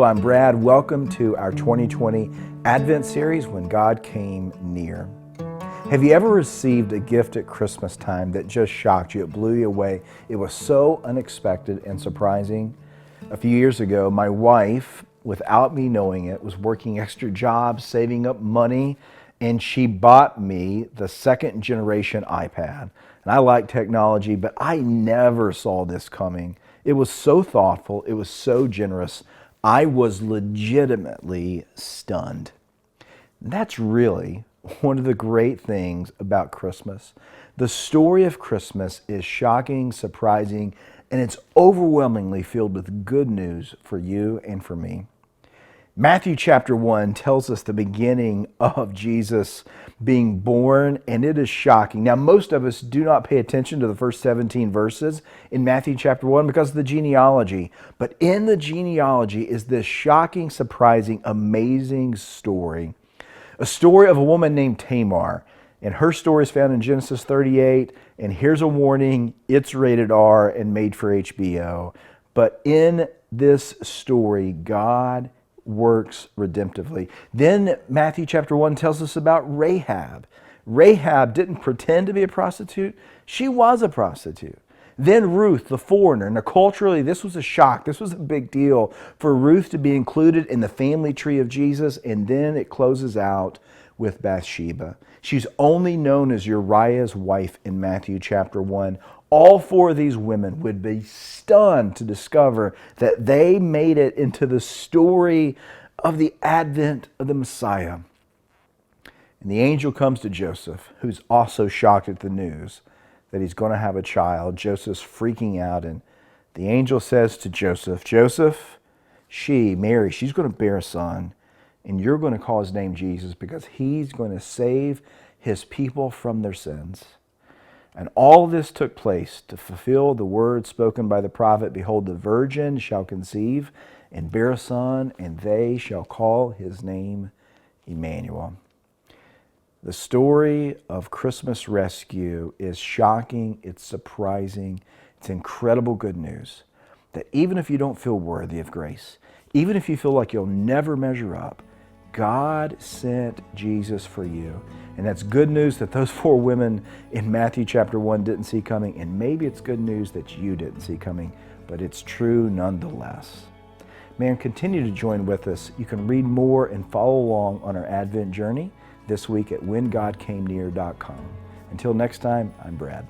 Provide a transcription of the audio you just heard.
I'm Brad. Welcome to our 2020 Advent series, When God Came Near. Have you ever received a gift at Christmas time that just shocked you? It blew you away. It was so unexpected and surprising. A few years ago, my wife, without me knowing it, was working extra jobs, saving up money, and she bought me the second generation iPad. And I like technology, but I never saw this coming. It was so thoughtful. It was so generous. I was legitimately stunned. That's really one of the great things about Christmas. The story of Christmas is shocking, surprising, and it's overwhelmingly filled with good news for you and for me. Matthew chapter 1 tells us the beginning of Jesus being born, and it is shocking. Now, most of us do not pay attention to the first 17 verses in Matthew chapter 1 because of the genealogy. But in the genealogy is this shocking, surprising, amazing story. A story of a woman named Tamar. And her story is found in Genesis 38. And here's a warning, it's rated R and made for HBO. But in this story, God works redemptively. Then Matthew chapter 1 tells us about Rahab. Rahab didn't pretend to be a prostitute. She was a prostitute. Then Ruth, the foreigner. Now culturally, this was a shock. This was a big deal for Ruth to be included in the family tree of Jesus. And then it closes out with Bathsheba. She's only known as Uriah's wife in Matthew chapter 1. All four of these women would be stunned to discover that they made it into the story of the advent of the Messiah. And the angel comes to Joseph, who's also shocked at the news that he's going to have a child. Joseph's freaking out, and the angel says to Joseph, Joseph, Mary, she's going to bear a son, and you're going to call his name Jesus because he's going to save his people from their sins. And all this took place to fulfill the word spoken by the prophet, behold, the virgin shall conceive and bear a son, and they shall call his name Emmanuel. The story of Christmas rescue is shocking, it's surprising, it's incredible good news. That even if you don't feel worthy of grace, even if you feel like you'll never measure up, God sent Jesus for you. And that's good news that those four women in Matthew chapter 1 didn't see coming. And maybe it's good news that you didn't see coming, but it's true nonetheless. Man, continue to join with us. You can read more and follow along on our Advent journey this week at whengodcamenear.com. Until next time, I'm Brad.